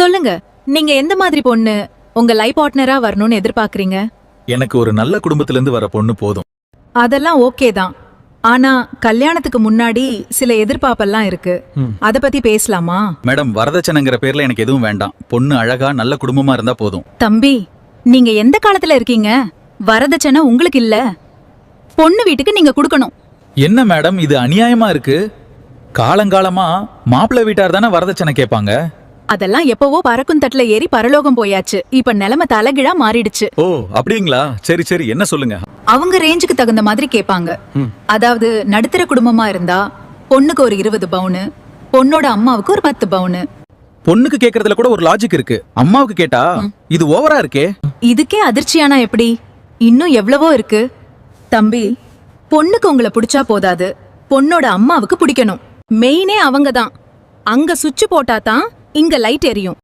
சொல்லுங்க, நீங்க எந்த மாதிரி பொண்ணு உங்க லைஃப் பார்ட்னரா வரணும்னு எதிர்பார்க்கறீங்க? எனக்கு ஒரு நல்ல குடும்பத்துல இருந்து வர பொண்ணு போதும். அதெல்லாம் ஓகே தான். ஆனா கல்யாணத்துக்கு முன்னாடி சில எதிர்பார்ப்பெல்லாம் இருக்கு. அத பத்தி பேசலாமா? மேடம், வரதட்சணைங்கிற பேர்ல எனக்கு எதுவும் வேண்டாம். பொண்ணு அழகா நல்ல குடும்பமா இருந்தா போதும். தம்பி, நீங்க எந்த காலத்துல இருக்கீங்க? வரதட்சணை உங்களுக்கு இல்ல, பொண்ணு வீட்டுக்கு நீங்க குடுக்கணும். என்ன மேடம், இது அநியாயமா இருக்கு. காலங்காலமா மாப்பிள்ளை வீட்டார் தானே வரதட்சணை கேட்பாங்க. அதெல்லாம் எப்பவோ பறக்கும் தட்டுல ஏறி பரலோகம் போயாச்சு. இப்ப நிலைமை தலைகீழா மாறிடுச்சு. ஓ அப்படிங்களா? சரி சரி, என்ன சொல்லுங்க. அவங்க ரேஞ்சுக்கு தகுந்த மாதிரி கேட்பாங்க. அதாவது நடுத்தர குடும்பமா இருந்தா பொண்ணுக்கு ஒரு 20 பவுனு, பொண்ணோட அம்மாவுக்கு ஒரு 10 பவுனு. பொண்ணுக்கு கேக்குறதுல கூட ஒரு லாஜிக் இருக்கு. அம்மாவுக்கு கேட்டா இது ஓவரா இருக்கே. இதுக்கே அதிர்ச்சியானா எப்படி? இன்னும் எவ்வளவோ இருக்கு. தம்பி, பொண்ணுக்கு உங்களை பிடிச்சா போதாது, பொண்ணோட அம்மாவுக்கு பிடிக்கணும். மெயினே அவங்க தான். அங்க சுவிட்ச் போட்டா தான் இங்க லைட் எரியும்.